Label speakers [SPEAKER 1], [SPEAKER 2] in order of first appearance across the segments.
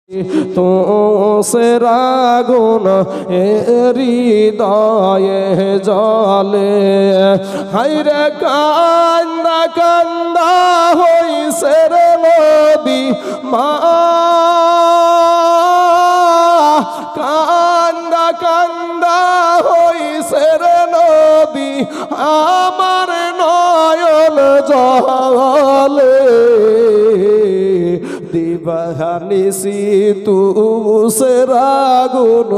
[SPEAKER 1] तो সেরাগুন হৃদয়ে জলে হাইরে কান্দা কান্দা হইছে রে নদী মা কান্দা কান্দা হইছে রে নদী আমার নয়ন জলে দিবানিসি তু সেরাগুন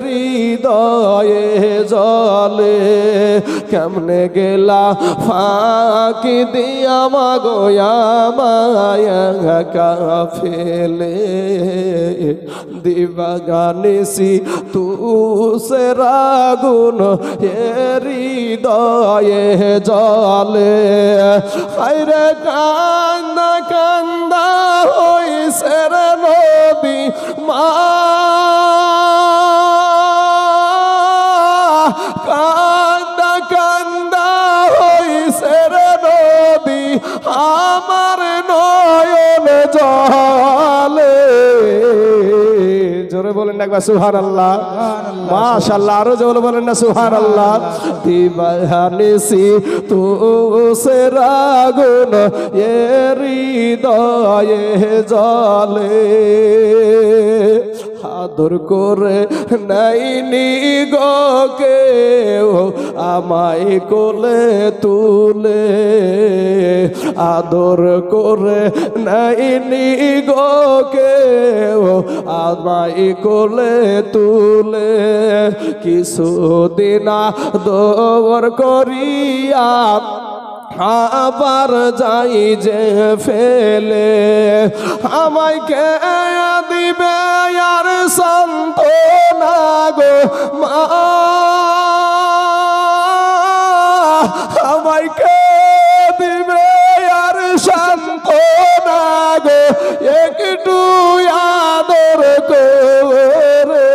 [SPEAKER 1] হৃদয়ে জলে কেমনে গেলা ফাঁকি দিয়া মাগোয়া মায়া কাফেলে দিবানিসি তু সেরাগুন হৃদয়ে জলে হায়রে কান্দা কান্দা হইছে রে নদী মা কান্দা কান্দা হইছে রে নদী আমার নয়ন জলে জোরে বলেন না একবার সুবহানাল্লাহ মাশাআল্লাহ আরো জোরে বলেন না সুবহানাল্লাহ দিবানিসি তু সেরাগুন হৃদয়ে জলে আদর করে নাইনি গো কেউ আমায় কোলে তুলে আদর করে নাইনি গো কেউ আমায় কোলে তুলে কিছুদিন দৌড় করিয়া আবার যাই যে ফেলে আমায় কে দিবে আর সান্ত্বনা গো মা আমায় কে দিবে আর সান্ত্বনা গো একটু আদর করে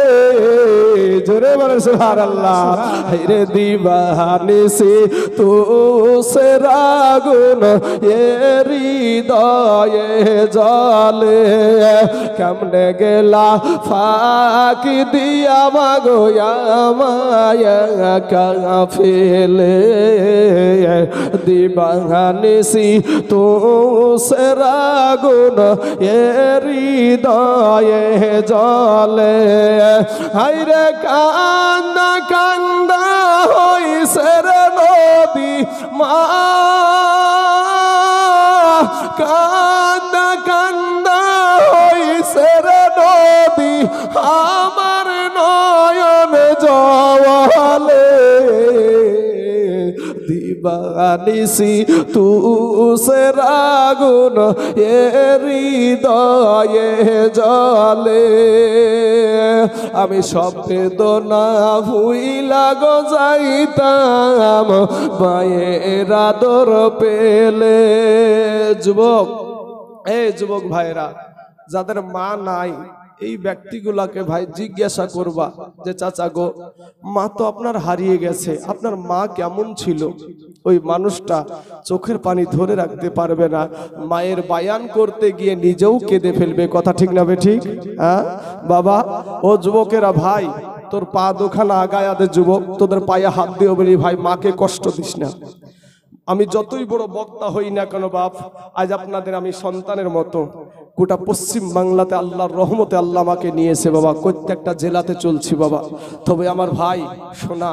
[SPEAKER 1] জোরে বলেন সুবহানাল্লাহ রে দিবানিসি তু সেরাগুন হৃদয়ে জলে কেমনে গেলা ফাঁকি দিয়া মাগোয়া মায়া কাফেলে দিবানিসি তু সেরাগুন হৃদয়ে জলে হায়রে কান্দা কান্দা হইছে রে নদী মা কান্দা কান্দা হইছে রে নদী আমার নয়ন জলে দিবানিসি তু সেরাগুন হৃদয়ে জলে আমি সব বেদনা ভুইলা গো যাইতাম মায়ের আদর পেলে যুবক এই যুবক ভাইরা যাদের মা নাই এই ব্যক্তিগুলাকে ভাই জিজ্ঞাসা করবা যে চাচা গো মা তো আপনার হারিয়ে গেছে, আপনার মা কেমন ছিল? ওই মানুষটা চোখের পানি ধরে রাখতে পারবে না, মায়ের বায়ান করতে গিয়ে নিজেও কেঁদে ফেলবে। কথা ঠিক না বেঠিক? হ্যাঁ বাবা ও যুবকেরা ভাই তোর পা দুখানা আগায় আদে যুবক, তোদের পায়ে হাত দিও বলি ভাই মাকে কষ্ট দিস না। আমি যতই বড় বক্তা হই না কেন বাপ, আজ আপনাদের আমি সন্তানের মতো গোটা পশ্চিম বাংলাতে আল্লাহর রহমতে আল্লাহ আমাকে নিয়েছে বাবা, প্রত্যেকটা জেলাতে চলছি বাবা। তবে আমার ভাই শোনা,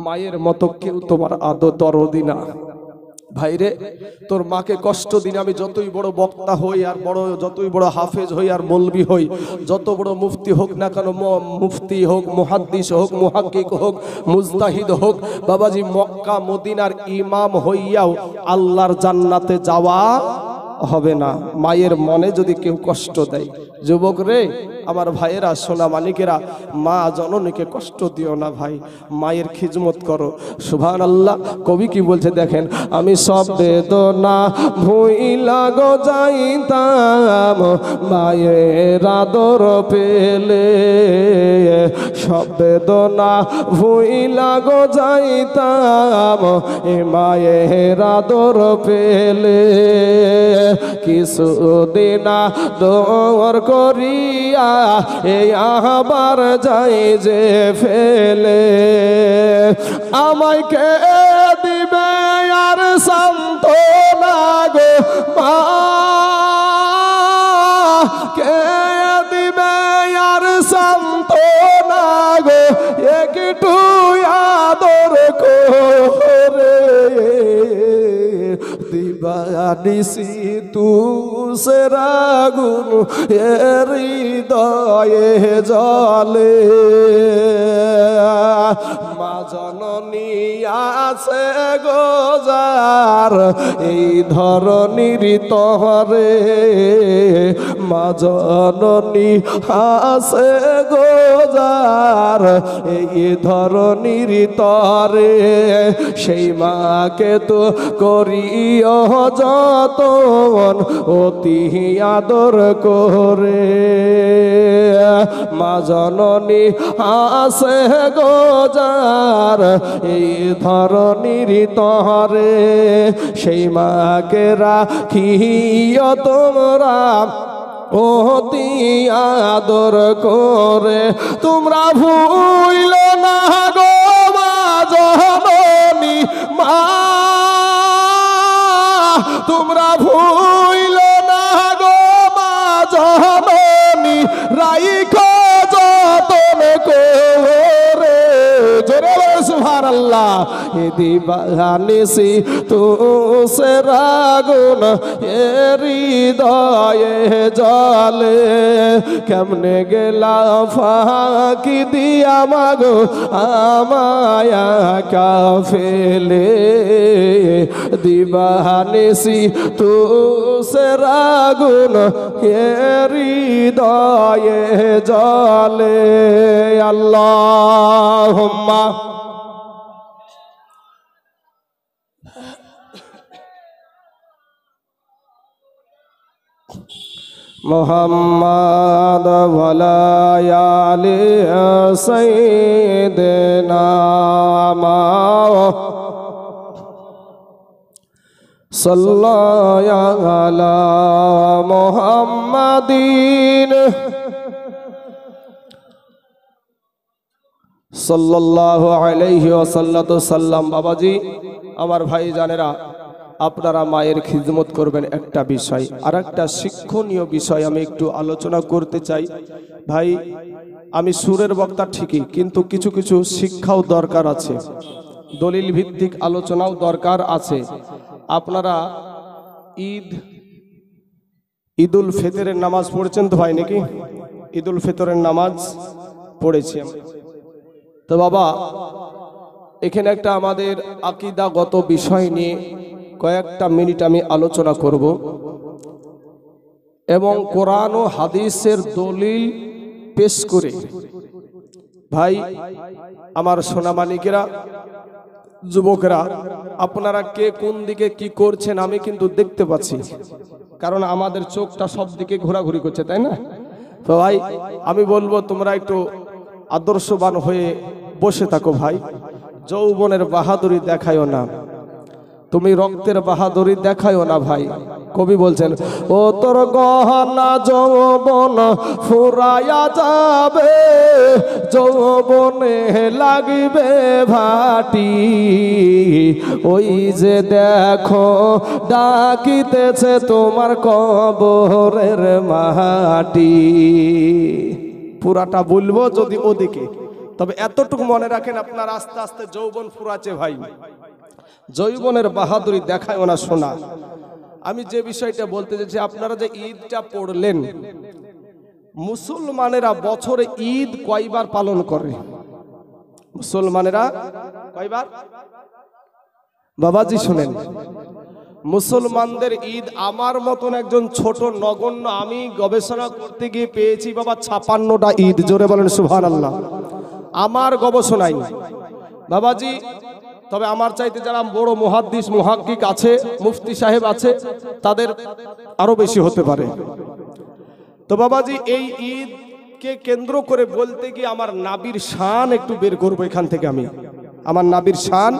[SPEAKER 1] মায়ের মতো কেউ তোমার দরদি না ভাইরে। তোর মাকে কষ্ট দিন আমি যতই বড় বক্তা হই আর যতই বড় হাফেজ হই আর মৌলবি হই, যত বড় মুফতি হোক না কেন, মুফতি হোক, মুহাদ্দিস হোক, মুহাক্কিক হোক, মুজতাহিদ হোক, বাবাজি মক্কা মদিনার ইমাম হইয়াও আল্লাহর জান্নাতে যাওয়া হবে না মায়ের মনে যদি কেউ কষ্ট দেয়। যুবক রে আমার ভাইয়েরা সোনা মানিকেরা, মা জননীকে কষ্ট দিও না ভাই, মায়ের খিদমত করো। সুবহানাল্লাহ। কবি কি বলছে দেখেন, আমি সব বেদনা ভুইলা গো যাইতাম মায়ের আদর পেলে, সব বেদনা ভুইলা গো যাইতাম এ মায়ের আদর পেলে, কিছুদিন দর করিয়া এই আবার যাই যে ফেলে, আমায় কে দিবে আর সান্ত্বনা গো মা, কে দিবে আর সান্ত্বনা গো একটু আদর করে, দিবানিসি তুসরাগুন হৃদয়ে জলে, মা জননী আছে গোজার এই ধরনীর তরে, মা জননী আছে গোজার এই ধরনীর তরে, সেই মাকে তো করিও যতন অতি আদর করে, মা জননী আছে গোজার এই ধরনীর তরে, সেই মাকে রাখিও তোমরা অতি আদর করে, তোমরা ভুইল না গো মা জননী, মা তোমরা ভুইল না গো মা জননী, রাইখো যতন করে, জোরে সুবহানাল্লাহ। এ দিবানিসি তুসরাগুন হৃদয়ে জলে, কেমনে গেলা ফাঁকি দিয়া মাগো আমায়া কাফেলে, দিবানিসি তুসরাগুন হৃদয়ে জলে। আল্লাহুম্মা মুহাম্মাদ ওয়ালা আলি সাইয়্যিদিনা সাল্লাল্লাহু আলা মুহাম্মাদিন সাল্লাল্লাহু আলাইহি ওয়াসাল্লাম। বাবাজি, আমার ভাই জানেরা, আপনারা মায়ের খিদমত করবেন একটা বিষয়, আর একটা শিক্ষণীয় বিষয় আমি একটু আলোচনা করতে চাই। ভাই, আমি সুরের বক্তা ঠিকই, কিন্তু কিছু কিছু শিক্ষাও দরকার আছে, দলিল ভিত্তিক আলোচনাও দরকার আছে। আপনারা ঈদুল ফিতরের নামাজ পড়েছেন তো ভাই নাকি? ঈদুল ফিতরের নামাজ পড়েছি। তো বাবা, এখানে একটা আমাদের আকীদাগত বিষয় নিয়ে কয়েকটা মিনিট আমি আলোচনা করব, এবং কোরআন ও হাদিসের দলিল পেশ করে, ভাই আমার সোনামানিকেরা, যুবকরা, আপনারা কে কোন দিকে কি করছেন আমি কিন্তু দেখতে পাচ্ছি, কারণ আমাদের চোখটা সব দিকে ঘোরাঘুরি করছে, তাই না? তো ভাই আমি বলবো তোমরা একটু আদর্শবান হয়ে বসে থাকো ভাই, যৌবনের বাহাদুরি দেখায়ও না, তুমি রক্তের বাহাদুরি দেখায়ও না ভাই। কবি বলছেন, ও তোর গহনা যৌবন ফুরায়া যাবে, যৌবনে লাগবে ভাটি, ওই যে দেখো ডাকিতেছে তোমার কবরের মাটি। পুরাটা বলবো যদি ওদিকে, তবে এতটুকু মনে রাখেন, আপনার আস্তে আস্তে যৌবন ফুরাচ্ছে ভাই, যৌবনের বাহাদুরি দেখায় না শোনা। আমি যে বিষয়টা বলতে চাইছি, আপনারা যে ঈদটা পড়লেন, মুসলমানেরা বছরে ঈদ কয়বার পালন করে? মুসলমানেরা কয়বার? বাবাজি শুনেন, মুসলমানদের ঈদ আমার মতন একজন ছোট নগণ্য, আমি গবেষণা করতে গিয়ে পেয়েছি বাবা 56টা ঈদ। জোরে বলেন সুবহানাল্লাহ। আমার গবেষণায় বাবাজি, তবে আমার চাইতে যারা বড় মুহাদ্দিস মুহাক্কিক আছে, মুফতি সাহেব আছে, তাদের আরো বেশি হতে পারে। তো বাবাজি, এই ঈদকে কেন্দ্র করে বলতে গিয়ে আমার নাবির শান একটু বের করবো এখান থেকে। আমি আমার নাবির শান,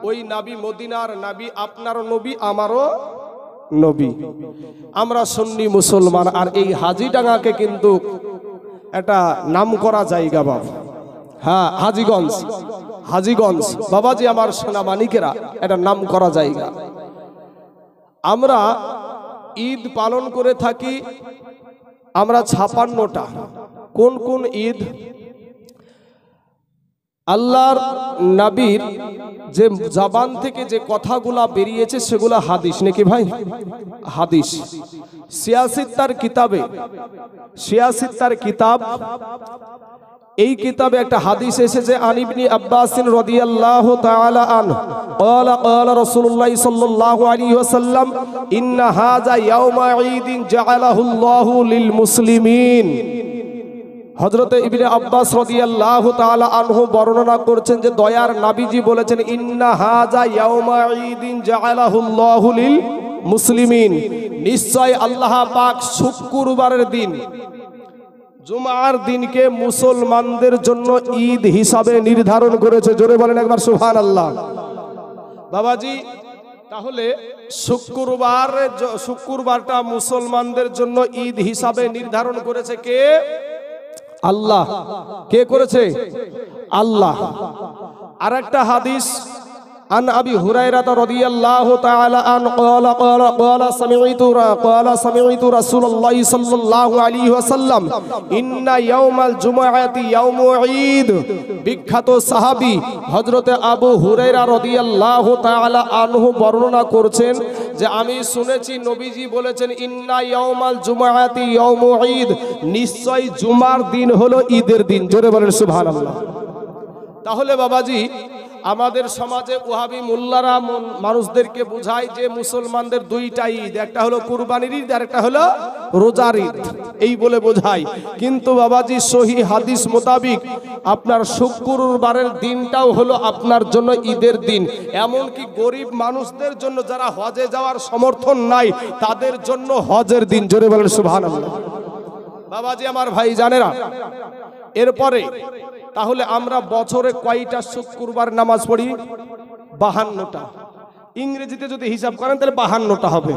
[SPEAKER 1] ওই নাবি মদিনার নাবি, আপনারও নবী আমারও নবী। আমরা সুন্নি মুসলমান, আর এই হাজীডাঙ্গাকে কিন্তু একটা নাম করা জায়গা বাবা। হ্যাঁ, হাজীগঞ্জ, হাজীগঞ্জ বাবাজি, আমার সোনা মানিকেরা, এটা নাম করা জায়গা। আমরা ঈদ পালন করে থাকি আমরা 56টা। কোন কোন ঈদ? আল্লাহর নবীর যে জবান থেকে যে কথাগুলা বেরিয়েছে সেগুলা হাদিস নাকি ভাই? হাদিস। সিয়াসিত্তার কিতাবে, সিয়াসিত্তার কিতাব, এই কিতাবে একটা হাদিস এসেছে, আন ইবনে আব্বাস রাদিয়াল্লাহু তাআলা আনহু ক্বালা ক্বালা রাসূলুল্লাহ সাল্লাল্লাহু আলাইহি ওয়াসাল্লাম ইন্না হাযা ইয়াউমা ঈদিন জাআলাহুল্লাহু লিল মুসলিমিন। হযরত ইবনে আব্বাস রাদিয়াল্লাহু তাআলা আনহু বর্ণনা করছেন যে দয়ার নবীজি বলেছেন, ইন্না হাযা ইয়াউমা ঈদিন জাআলাহুল্লাহু লিল মুসলিমিন, নিশ্চয় আল্লাহ পাক শুক্রবারের দিন, জুমার দিনকে মুসলমানদের জন্য ঈদ হিসাবে নির্ধারণ করেছে। জোরে বলেন একবার সুবহানাল্লাহ। বাবাজি, তাহলে শুক্রবারটা মুসলমানদের জন্য ঈদ হিসাবে নির্ধারণ করেছে কে? আল্লাহ। কে করেছে? আল্লাহ। আর একটা হাদিস, আন আবি হুরায়রা রাদিয়াল্লাহু তাআলা আন ক্বালা সামি'তু রাসূলুল্লাহ সাল্লাল্লাহু আলাইহি ওয়াসাল্লাম ইন্না ইয়াউমাল জুমআতি ইয়াউমু ঈদ। বিখ্যাত সাহাবী হযরতে আবু হুরায়রা রাদিয়াল্লাহু তাআলা আনহু বর্ণনা করছেন যে আমি শুনেছি নবীজি বলেছেন, ইন্না ইয়াউমাল জুমআতি ইয়াউমু ঈদ, নিশ্চয় জুমার দিন হলো ঈদের দিন। জোরে বলেন সুবহানাল্লাহ। তাহলে বাবাজি, আমাদের সমাজে ওয়াহাবি মোল্লারা মানুষদেরকে বোঝায় যে মুসলমানদের দুইটা ঈদ, একটা হলো কুরবানির ঈদ আর একটা হলো রোজার ঈদ, এই বলে বোঝায়। কিন্তু বাবাজি, সহিহ হাদিস মোতাবিক আপনার শুক্রবারের দিনটাও হলো আপনার জন্য ঈদের দিন। এমনকি গরিব মানুষদের জন্য, যারা হজে যাওয়ার সমর্থন নাই, তাদের জন্য হজের দিন। জোরে বলেন সুবহানাল্লাহ। বাবাজি আমার ভাই জানেরা, এরপরে তাহলে আমরা বছরে কয়টা শুক্রবার নামাজ পড়ি? 52টা। ইংরেজিতে যদি হিসাব করেন তাহলে 52টা হবে।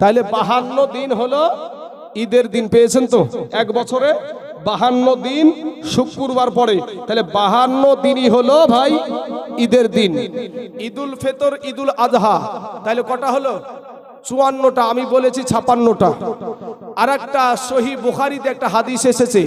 [SPEAKER 1] তাহলে 52 দিন হলো ঈদের দিন। পেয়েছেন তো? এক বছরে 52 দিন শুক্রবার পড়ে, তাহলে 52 দিনই হলো ভাই ঈদের দিন। ঈদুল ফিতর, ঈদুল আযহা, তাহলে কটা হলো? 54টা। আমি বলেছি 56টা। আর একটা সহিহ বুখারীতে একটা হাদিস এসেছে,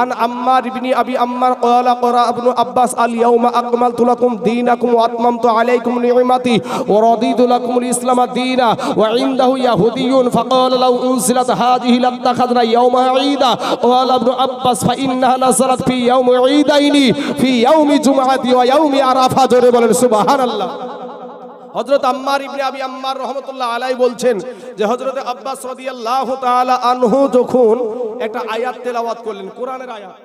[SPEAKER 1] আন আম্মার ইবনে আবি আম্মার ক্বালা ক্বারা ইবনে আব্বাস আল ইয়াউমা আকমালতু লাকুম দীনাকুম ওয়া আতমামতু আলাইকুম নি'মাতি ওয়া রাদিতু লাকুমুল ইসলাম দীনা ওয়া ইনদাহু ইয়াহুদিয়ুন ফাকালা লাউ উনজিলাত হাযিহি লাত্তাখাযনা ইয়াউমা ঈদা ক্বালা ইবনে আব্বাস ফা ইন্নাহা নাযালাত ফি ইয়াউমি ঈদাইনি ফি ইয়াউমি জুমআতি ওয়া ইয়াউমি আরাফা। জোরে বলেন সুবহানাল্লাহ। হযরত আম্মার ইবনে আবি আম্মার রাহমাতুল্লাহ আলাইহি বলছেন যে হযরত আব্বাস রাদিয়াল্লাহু তাআলা আনহু যখন একটা আয়াত তেলাওয়াত করলেন, কোরআনের আয়াত,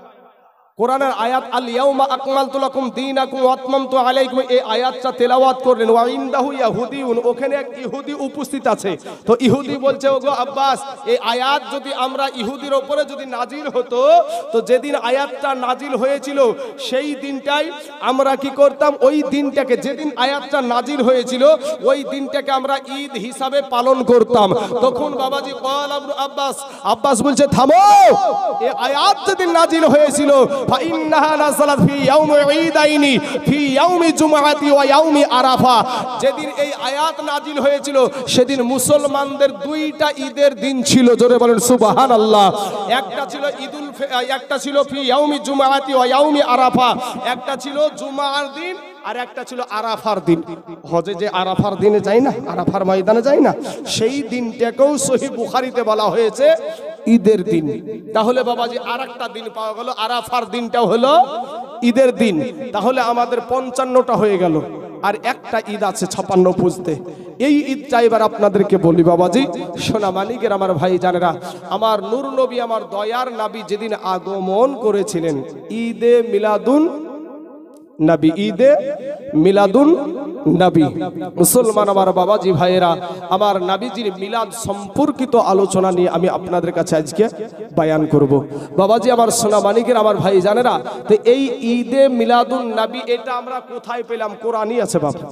[SPEAKER 1] কোরআনের আয়াত, আল ইয়াউমা আকমালতু লাকুম দীনাকুম ওয়া আতমামতু আলাইকুম, এই আয়াতটা তেলাওয়াত করলেন। ওয়া ইনদাহু ইয়াহুদিয়ুন, ওখানে এক ইহুদি উপস্থিত আছে। তো ইহুদি বলছে, ওগো আব্বাস, এই আয়াত যদি আমরা ইহুদির উপরে যদি নাজিল হতো, তো যেদিন আয়াতটা নাজিল হয়েছিল সেই দিনটাই আমরা কি করতাম? ওই দিনটাকে, যেদিন আয়াতটা নাজিল হয়েছিল ওই দিনটাকে আমরা ঈদ হিসাবে পালন করতাম। তখন বাবাজি ক্বালা ইবনে আব্বাস, আব্বাস বলছে থামো, এই আয়াত যেদিন নাজিল হয়েছিল ফাইন্নাহা নাযালাত ফি ইয়াউমি ঈদাইনি ফি ইয়াউমি জুমআতি ওয়া ইয়াউমি আরাফা, যেদিন এই আয়াত নাজিল হয়েছিল সেদিন মুসলমানদের দুইটা ঈদের দিন ছিল। জোরে বলেন সুবহানাল্লাহ। একটা ছিল একটা ছিল ফি ইয়াউমি জুমআতি ওয়া ইয়াউমি আরাফা, একটা ছিল জুমার দিন আর একটা ছিল আরাফার দিন। হজে যে আরাফার দিনে যাই না, আরাফার ময়দানে যাই না, সেই দিনটাকেও সহিহ বুখারীতে বলা হয়েছে ঈদের দিন। তাহলে বাবাজি আর একটা দিন পাওয়া গেল, আরাফার দিনটাও হলো ঈদের দিন। তাহলে আমাদের 55টা হয়ে গেল। আর একটা ঈদ আছে 56 পুজতে। এই ঈদটা এবার আপনাদেরকে বলি বাবাজি, সোনা মানিকের আমার ভাই জানেরা, আমার নূর নবী, আমার দয়ার নবী যেদিন আগমন করেছিলেন, ঈদে মিলাদুন নবী, ঈদে মিলাদুন নবী। মুসলমান আমার বাবাজি ভাইয়েরা, আমার নবীজির মিলাদ সম্পর্কিত আলোচনা নিয়ে আমি আপনাদের কাছে আজকে বয়ান করব। বাবাজি আমার সোনা মানিকের আমার ভাই জানেরা, তো এই ঈদে মিলাদুন নবী এটা আমরা কোথায় পেলাম? কোরআনই আছে বাবা।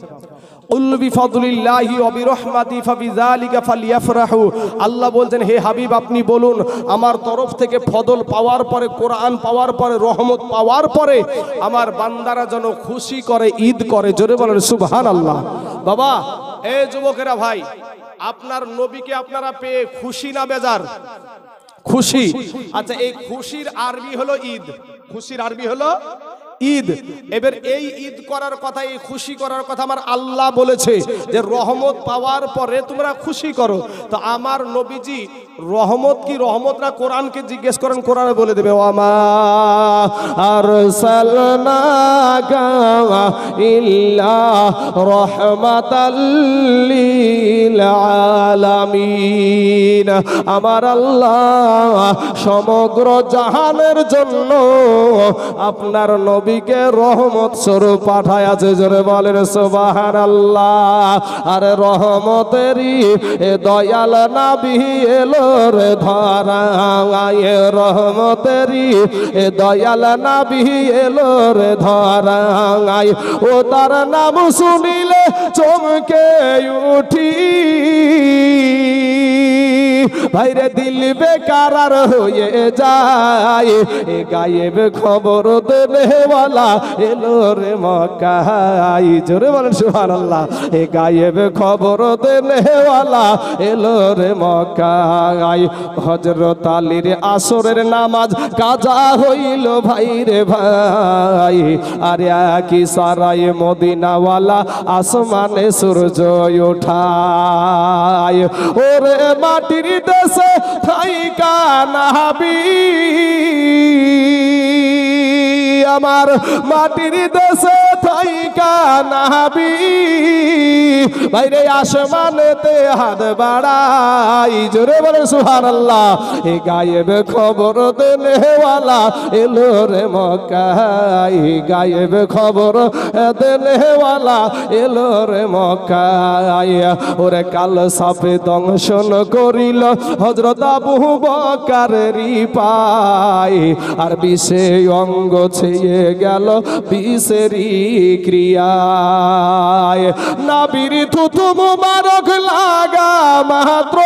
[SPEAKER 1] উল বিফাদলিল্লাহি ওয়া বিরহমাতি ফাবিযালিকা ফালইফরাহু। আল্লাহ বলছেন, হে হাবিব আপনি বলুন, আমার তরফ থেকে ফদল পাওয়ার পরে, কোরআন পাওয়ার পরে, রহমত পাওয়ার পরে আমার বান্দারা যেন খুশি করে, ঈদ করে। জোরে বলেন সুবহানাল্লাহ। বাবা এই যুবকেরা ভাই, আপনার নবীকে আপনারা পেয়ে খুশি না বেজার? খুশি। আচ্ছা, এই খুশির আরবি হলো ঈদ। খুশির আরবি হলো ঈদ। এবার এই ঈদ করার কথা, এই খুশি করার কথা আমার আল্লাহ বলেছে যে রহমত পাওয়ার পরে তোমরা খুশি করো। তো আমার নবীজি রহমত কি রহমত না? কোরআনকে জিজ্ঞেস করেন, কোরআনে বলে দেবে, ওয়ামা আরসালনাকা ইল্লা রাহমাতাল লিল আলামিন। আমার আল্লাহ সমগ্র জাহানের জন্য আপনার নবীকে রহমত স্বরূপ পাঠায় আছে। জোরে বলেন সুবহানাল্লাহ। আর রহমতেরই দয়াল নবী এলো রে ধরায়, রহমতেরই দয়াল নবী এলো রে ধরায়। ও তার নাম শুনিলে চমকে উঠি, ভাইরে দিল বেকারার হয়ে যায়। এ গায়েব খবর দেনেওয়ালা এলো রে মক্কায়। জোরে বলেন সুবহানাল্লাহ। এ গায়েব খবর দেনেওয়ালা এলো রে মক্কায়। হযরত আলীর আসরের নামাজ কাজা হইল ভাইরে ভাই। আর একই সারায় মদিনাওয়ালা আসমানে সূর্য ওঠায়। ওরে মাটির দেশে থাইকা নাবি, আমার মাটির দেশে থাইকা নাবি, বাইরে আসমানেতে হাত বাড়াই। জোরে বলে সুবহানাল্লাহ। এ গায়েব খবর দেনেওয়ালা এলো রে মক্কায়। গায়েব খবর দেনেওয়ালা এলো রে মক্কায়। ওরে কাল সাপে দংশন করিল হযরত আবু বকরেরই পায়। আর বিষে অঙ্গ ছেয়ে গেল বিষেরই ক্রিয়ায়। নবীর থুথু মুবারক লাগা মাত্র,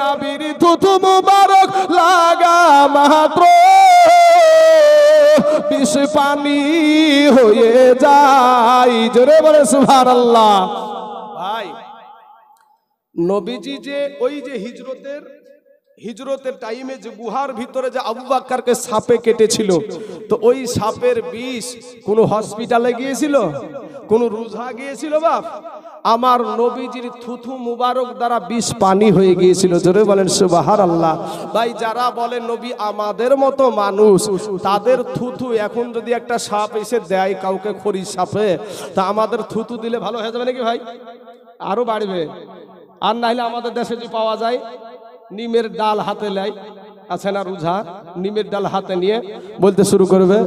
[SPEAKER 1] নবীর থুথু মুবারক লাগা মাত্র বিষ পানি হয়ে যায়। জোরে বলে সুবহানাল্লাহ। ভাই নবীজি যে ওই যে হিজরতের টাইমে যে গুহার ভিতরে যে আবু বকরকে সাপে কেটেছিল, তো ওই সাপের বিষ কোন হসপিটালে গিয়েছিল? কোন রোজা গিয়েছিল? বাপ, আমার নবীজির থুথু মুবারক দ্বারা বিষ পানি হয়ে গিয়েছিল। জোরে বলেন সুবহানাল্লাহ। ভাই যারা বলেন নবী আমাদের মতো মানুষ, তাদের থুথু এখন যদি একটা সাপ এসে দেয় কাউকে, খড়ি সাপে, তা আমাদের থুথু দিলে ভালো হয়ে যাবে নাকি ভাই? আরো বাড়বে। আর নাহলে আমাদের দেশে যদি পাওয়া যায় নিমের ডাল হাতে লাই, আছে না রুঝা, নিমের ডাল হাতে নিয়ে বলতে শুরু করবে,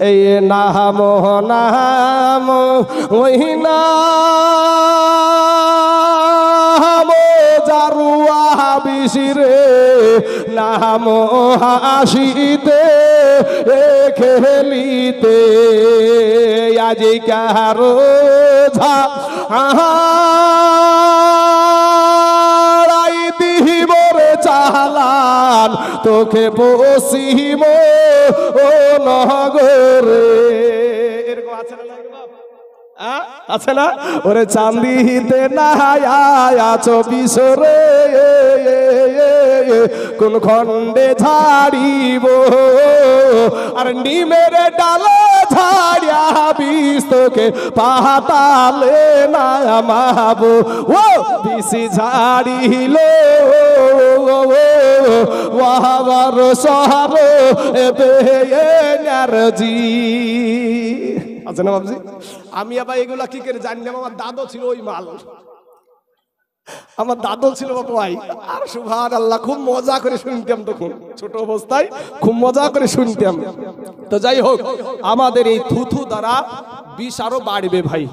[SPEAKER 1] এই নাম নাম ওই নাম জারুয়া বিশিরে নাম হাসিতে খেলিতে আজি কারো ঝা চালান তোকে বসিব ও নগরে। এরকম আছে না? আছে না? ওরে চান্দিতে নাহায়াছো বিসরে কোন খন্ডে ঝাড়িব, আর নিমের ডালে ঝাড়িয়া বিষ তোকে পাতালে নামাবো। ও বিষ ঝাড়িল আমার সহাব এনার্জি আছে না বাবজি? আমি আবার এগুলা কি করে জানলাম? আমার দাদু ছিল ওই মাল, আমার দাদু ছিল ভাই। আর সুবহানাল্লাহ, খুব মজা করে শুনতাম তখন, ছোট অবস্থায় খুব মজা করে শুনতাম। তো যাই হোক, আমাদের এই থুথু দ্বারা বিষ আরো বাড়বে ভাই।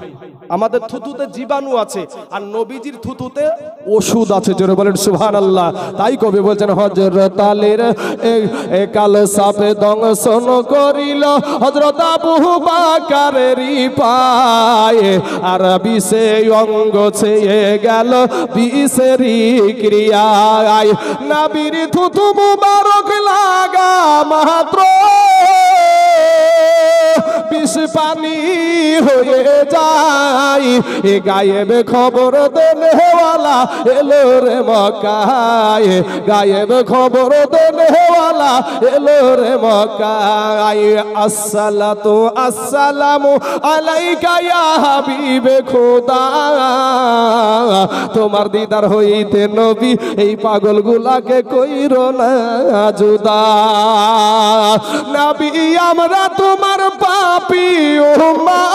[SPEAKER 1] আমাদের থুতুতে জীবাণু আছে, আর নবীজির থুতুতে ওষুধ আছে। জোরে বলেন সুবহানাল্লাহ। তাই কবি বলছেন, হযরত আলীর কাল সাপে দংশন করিল হযরত আবু বকরেরই পায়ে, আর বিষে অঙ্গ ছেয়ে গেল বিষেরই ক্রিয়ায়। নবীর থুতু মুবারক লাগা মাত্র বিষ পানি হয়ে যায়। এ গায়েব খবর দেনেওয়ালা এলো রে মক্কায়, গায়েব খবর দেনেওয়ালা এলো রে মক্কায়। আসসালাতু আসসালামু আলাইকা ইয়া হাবিবে খোদা, তোমার দিদার হইতে নবী এই পাগলগুলাকে কইরো না জুদা। নবী আমরা তোমার পাপী উম্মত,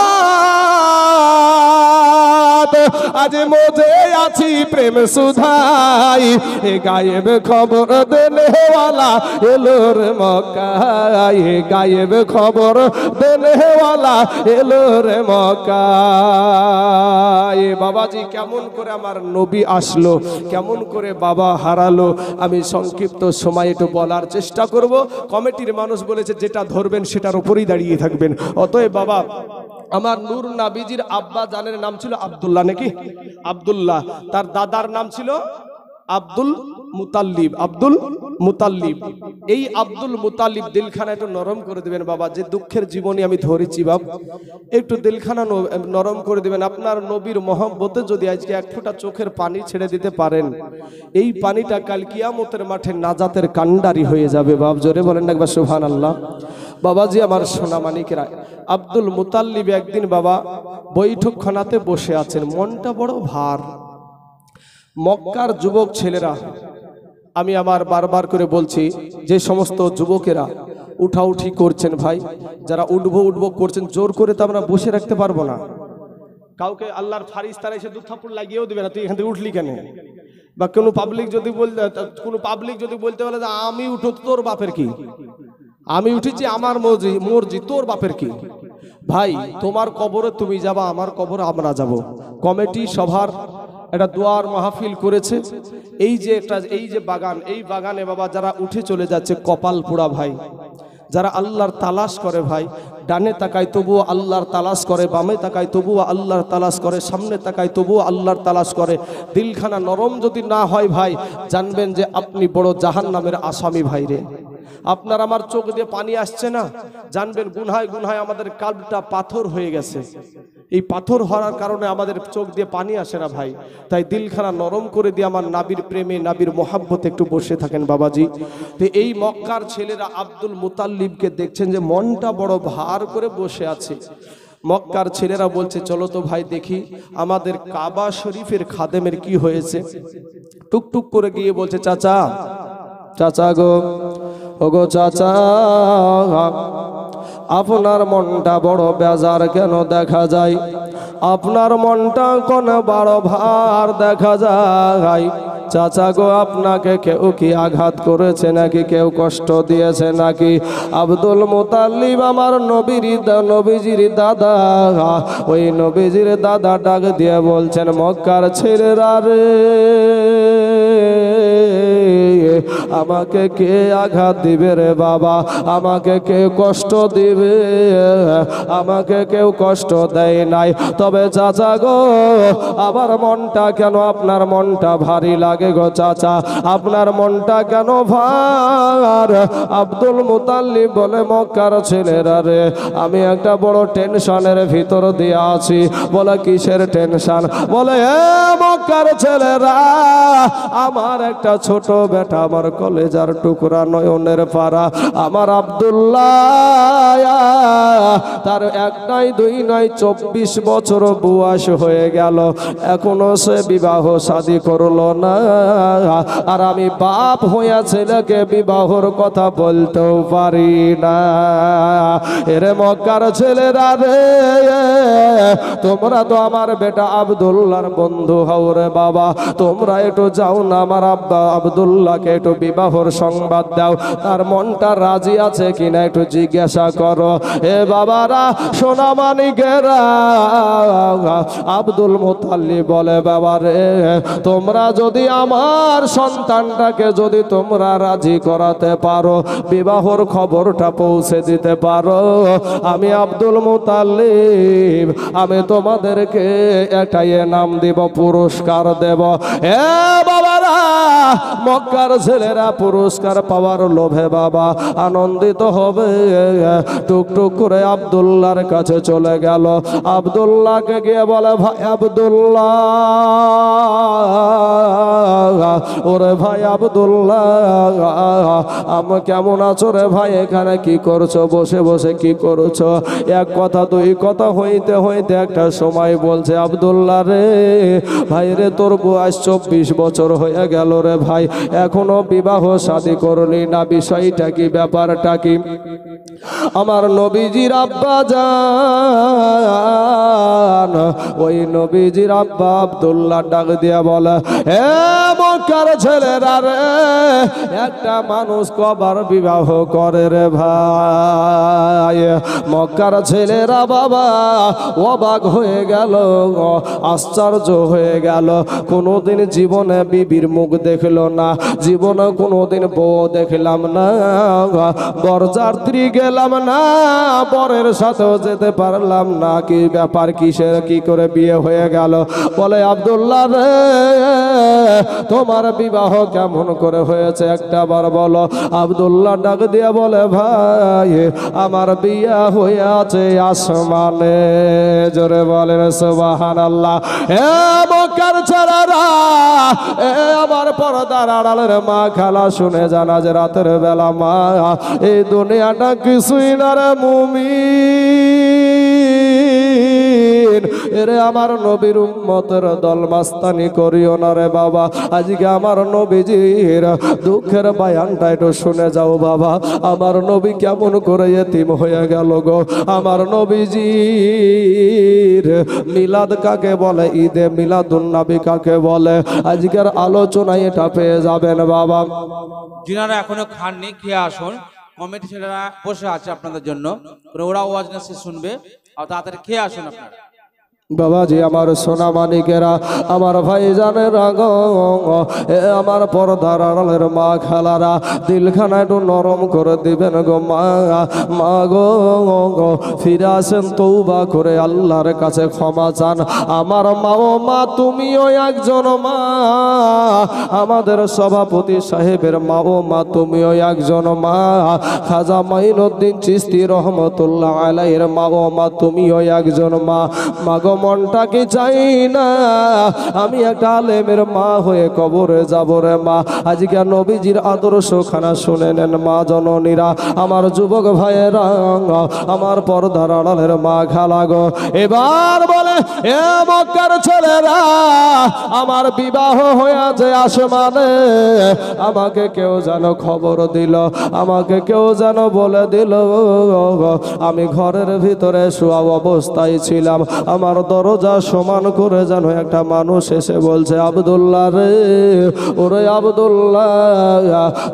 [SPEAKER 1] আজ মজে আছি প্রেম সুধাই। এ গায়েব খবর দেনেওয়ালা এলো রে মক্কায়, গায়েব খবর দেনেওয়ালা এলো রে মক্কায়। বাবাজি কেমন করে আমার নবী আসলো, কেমন করে বাবা হারালো, আমি সংক্ষিপ্ত সময় একটু বলার চেষ্টা করব। কমিটির মানুষ বলেছে যেটা ধরবেন সেটার উপরেই দাঁড়িয়ে থাকবেন। অতএব বাবা, আমার নূর নবীজির আব্বা জানের নাম ছিল আব্দুল্লাহ, নাকি আব্দুল্লাহ। তার দাদার নাম ছিল আব্দুল মুতাল্লিব, আব্দুল মুতাল্লিব। এই আব্দুল মুতাল্লিব, দিলখানা একটু নরম করে দিবেন বাবা, যে দুঃখের জীবনী আমি ধরেছি বাপ, একটু দিলখানা নরম করে দিবেন। আপনার নবীর মহব্বতে যদি আজকে এক ফোঁটা চোখের পানি ছেড়ে দিতে পারেন, এই পানিটা কাল কিয়ামতের মাঠে নাজাতের কান্ডারি হয়ে যাবে বাপ। জোরে বলেন না একবার সুবহানাল্লাহ। বাবাজি আমার সোনা মানিকেরা, আব্দুল মুতাল্লিব একদিন বাবা বৈঠকখানাতে বসে আছেন, মনটা বড় ভার। মক্কার যুবক ছেলেরা, আমি আমার বারবার করে বলছি, যে সমস্ত যুবকেরা উঠাউঠি করছেন ভাই, যারা উঠবো উঠবো করছেন, জোর করে তো আমরা বসে রাখতে পারবো না। কাউকে আল্লাহর ফারিস্তারা এসে 2 থাপ্পড় লাগিয়েও দিবে না, তুই এখান থেকে উঠলি কেন? বা কোনো পাবলিক যদি বলতে বলে যে আমি উঠো, তোর বাপের কি? আমি উঠেছি আমার মর্জি, তোর বাপের কি? ভাই তোমার কবরে তুমি যাবা, আমার কবরে আমরা যাব। কমিটি সভার একটা দোয়ার মাহফিল করেছে। এই যে বাগান, এই বাগানে বাবা যারা উঠে চলে যাচ্ছে কপাল পোড়া ভাই, যারা আল্লাহর তালাশ করে ভাই, ডানে তাকায় তবুও আল্লাহর তালাশ করে, বামে তাকায় তবুও আল্লাহর তালাশ করে, সামনে তাকায় তবুও আল্লাহর তালাশ করে। দিলখানা নরম যদি না হয় ভাই, জানবেন যে আপনি বড় জাহান্নামের আসামি ভাই রে। আপনার আমার চোখ দিয়ে পানি আসছে না, জানবেন গুনহায় গুনহায় আমাদের কালবটা পাথর হয়ে গেছে। এই পাথর হওয়ার কারণে আমাদের চোখ দিয়ে পানি আসে না ভাই। তাই দিলখানা নরম করে দিয়ে আমার নাবির প্রেমে, নাবির মোহাব্বতে একটু বসে থাকেন বাবাজি। তো এই মক্কার ছেলেরা আব্দুল মুতাল্লিবকে দেখছেন যে মনটা বড় ভার করে বসে আছে। মক্কার ছেলেরা বলছে, চলো তো ভাই দেখি আমাদের কাবা শরীফের খাদেমের কি হয়েছে। টুকটুক করে গিয়ে বলছে, চাচা চাচা গো, ওগো চাচা, আপনার মনটা বড় বেজার কেন দেখা যায়? আপনার মনটা কোন বড় ভার দেখা যায়? চাচা গো, আপনাকে কেউ কি আঘাত করেছে নাকি, কেউ কষ্ট দিয়েছে নাকি? আব্দুল মুতাল্লিব আমার নবীজির দাদা, ওই নবীজির দাদা ডাক দিয়ে বলছেন, মক্কার ছেলেরা রে, আমাকে কে আঘাত দিবে রে বাবা? আমাকে কে কষ্ট দিবে? আমাকে কেউ কষ্ট দেয় নাই। তবে চাচা গো, আবার মনটা কেন, আপনার মনটা ভারী লাগে গো চাচা, আপনার মনটা কেন ভার? আব্দুল মুতাল্লিব বলে, মক্কার ছেলেরা রে, আমি একটা বড় টেনশনের ভিতর দিয়ে আছি। বলে, কিসের টেনশন? বলে, মক্কার ছেলেরা, আমার একটা ছোট বেটা আমার কলেজার টুকরা নয়নের পারা আমার আব্দুল্লাহ, তার এক নয় দুই নয় 24 বছর বয়স হয়ে গেল, এখনো সে বিবাহ শাদী করলো না। আর আমি বাপ হইয়া ছেলেকে বিবাহর কথা বলতেও পারি না। এরে মক্কার ছেলেরা রে, তোমরা তো আমার বেটা আব্দুল্লাহর বন্ধু হও রে বাবা, তোমরা একটু যাও না আমার আব্বা আব্দুল্লাহকে একটু বিবাহর সংবাদ দাও, তার মনটা রাজি আছে কিনা একটু জিজ্ঞাসা করো। এ বাবারা, সোনা মানিকেরা, আব্দুল মুতাল্লিব বলে বাবা রে, তোমরা যদি আমার সন্তানটাকে যদি তোমরা রাজি করাতে পারো, বিবাহর খবরটা পৌঁছে দিতে পারো, আমি আব্দুল মুতাল্লিব আমি তোমাদেরকে এটাই নাম দিব, পুরস্কার দেব। এ বাবারা, মক্কার ছেলেরা পুরস্কার পাওয়ার লোভে বাবা আনন্দিত হবে, টুকটুক করে আব্দুল্লাহর কাছে চলে গেল। আব্দুল্লাহকে গিয়ে বলে, ভাই আব্দুল্লাহ, ওরে ভাই আব্দুল্লাহ, আমি কেমন আছো রে ভাই, এখানে কি করছো, বসে বসে কি করছো? এক কথা দুই কথা হইতে হইতে একটা সময় বলছে, আব্দুল্লাহ রে ভাই রে, তোর বয়স 24 বছর হয়ে গেল রে ভাই, এখনো বিবাহ শাদী করলি না, বিষয়টা কি, ব্যাপারটা কি? আমার নবীজির আব্বা জান, ওই নবীজির আব্বা আব্দুল্লাহ ডাক দিয়া বলে, হে মক্কার ছেলেরা রে, একটা মানুষ কবার বিবাহ করে রে ভাই? মক্কার ছেলেরা বাবা অবাক হয়ে গেল, আশ্চর্য হয়ে গেল, কোনোদিন জীবনে বিবির মুখ দেখলো না, জীবনে কোনোদিন বউ দেখলাম না, বরযাত্রী গেলাম না, বরের সাথেও যেতে পারলাম না, কি ব্যাপার, কিসের কি করে বিয়ে হয়ে গেল? বলে, আব্দুল্লাহ রে, তোমার বিবাহ কেমন করে হয়েছে একটা বার বলো। আব্দুল্লাহ ডাক দিয়ে বলে, ভাই আমার বিয়ে হয়ে আছে আসমানে। জোরে বলেন সুবহানাল্লাহ। এ মক্কার ছেলেরা, এ আমার পর্দার আড়ালের মা খালা, শুনে জানা যে রাতের বেলা মা, এই দুনিয়াটা কিছুই না রে মুমিন, এরে আমার নবীর উম্মতের দল মাস্তানি করিও না রে বাবা। আজকে আমার নবীজির দুঃখের বায়ানটা একটু শুনে যাও বাবা, আমার নবী কেমন করে এতিম হয়ে গেল গো। আমার নবীজির মিলাদ কাকে বলে, ঈদে মিলাদুন নবী কাকে বলে, আজকের আলোচনায় এটা পেয়ে যাবেন বাবা।
[SPEAKER 2] যিনারা এখনো খাননি, খেয়ে আসুন, কমিটি ছেলেরা বসে আছে আপনাদের জন্য, ওরা ওয়াজ নাসিহত শুনবে, আর তাড়াতাড়ি খেয়ে আসুন আপনারা।
[SPEAKER 1] বাবাজি আমার সোনা মানিকেরা, আমার ভাই জানের এ আমার পর্দার আড়ালের মা খালারা, দিলখানা একটু নরম করে দিবেন গো মা। মা গো ফিরে আসেন, তৌবা করে আল্লাহর কাছে ক্ষমা চান। আমার মা ও মা, তুমিও একজন মা, আমাদের সভাপতি সাহেবের মা ও মা, তুমিও একজন মা। খাজা মাইনুদ্দিন চিশতি রহমতুল্লাহ আলাইহির মা ও মা, তুমিও একজন মা। মা গো, মনটাকে চাই না আমি একটা আলেমের মা হয়ে কবরে যাব রে মা। আজকে নবীজির আদর্শ খানা শুনে নেন মা জননীরা, আমার যুবক ভাইয়েরা, আমার পর্দার আড়ালের মা খালা গো। এবার বলে, এ মক্কার ছেলেরা, আমার বিবাহ হয়েছে আসমানে, আমাকে কেউ যেন খবর দিল, আমাকে কেউ যেন বলে দিল, আমি ঘরের ভিতরে শোয়া অবস্থায় ছিলাম, আমার দরজা সমান করে যেন একটা মানুষ এসে বলছে, আব্দুল্লাহ রে, ওরে আব্দুল্লাহ,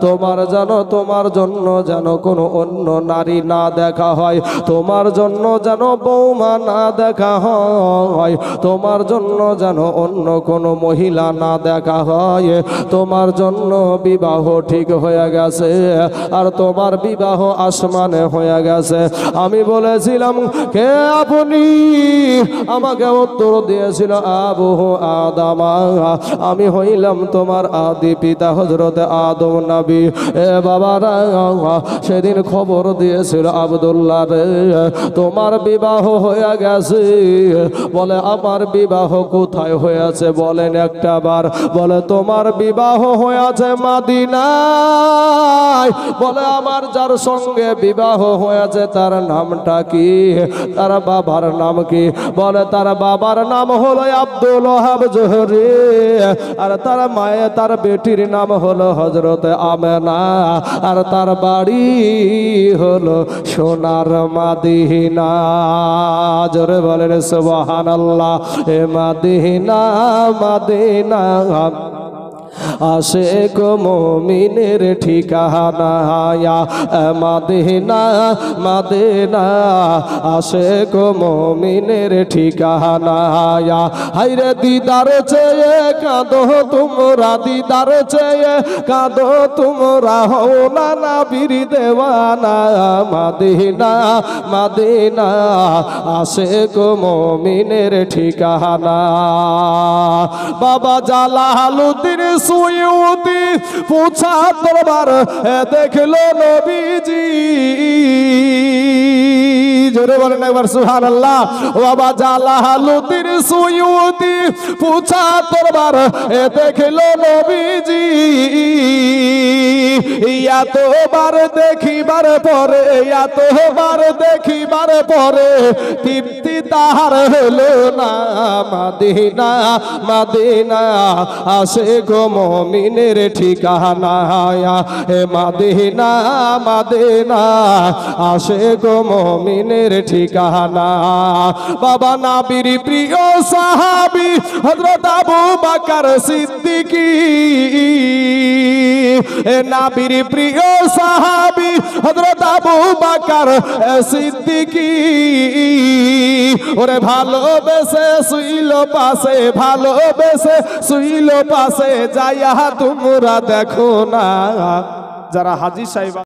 [SPEAKER 1] তোমার যেন, তোমার জন্য যেন কোনো অন্য নারী না দেখা হয়, তোমার জন্য যেন বৌমা না দেখা হয়, তোমার জন্য যেন অন্য কোনো মহিলা না দেখা হয়, তোমার জন্য বিবাহ ঠিক হয়ে গেছে, আর তোমার বিবাহ আসমানে হয়ে গেছে। আমি বলেছিলাম, কে আপনি? আমার আমাকে উত্তর দিয়েছিল আবু আদামা, আমি হইলাম তোমার আদি পিতা হযরত আদম নবী। এ বাবারা, সেদিন খবর দিয়েছিল আব্দুল্লাহ রে তোমার বিবাহ হয়ে গেছে। বলে আমার বিবাহ কোথায় হয়েছে বলেন একটা বার। বলে তোমার বিবাহ হয়েছে মদিনায়। বলে আমার যার সঙ্গে বিবাহ হয়েছে তার নামটা কি, তার বাবার নাম কি? বলে তার বাবার নাম হলো আব্দুল ওহাব জোহরি, আর তার মায়ে তার বেটির নাম হলো হযরত আমেনা, আর তার বাড়ি হলো সোনার মাদিনা। জোরে বলেন সুবহানাল্লাহ। এ মাদিনা মাদিনা আশিক মুমিনের ঠিকানা, মদিনা মদিনা আশিক মুমিনের ঠিকানা। হায়রে দিদার চেয়ে কাঁদো তোমরা, দিদার চেয়ে কাঁদো তোমরা, হও না নবীর দেওয়ানা। মদিনা মদিনা আশিক মুমিনের ঠিকানা। বাবা জালালউদ্দিন সুয়ুতি পুছা দরবার দেখলো নবীজি। জোরে বলেন একবার সুবহানাল্লাহ। বাবা জালালউদ্দিন সুয়ুতি পুছা দরবার দেখলো নবীজি। এতবার দেখিবার পরে, এতবার দেখিবার পরে তৃপ্তি তাহার হলো না। মদিনা মদিনা আশিক মুমিনের ঠিকানা। হে মদিনা মদিনা আশিক মুমিনের ঠিকানা। বাবা নবীর প্রিয় সাহাবী হযরত আবু বকর সিদ্দিকী, নবীর প্রিয় সাহাবী হযরত আবু বকর সিদ্দিকী। ওরে ভালোবেসে শুইল পাশে, ভালোবেসে শুইল পাশে, যাইয়া তোমরা দেখো না। যারা হাজী সাহেব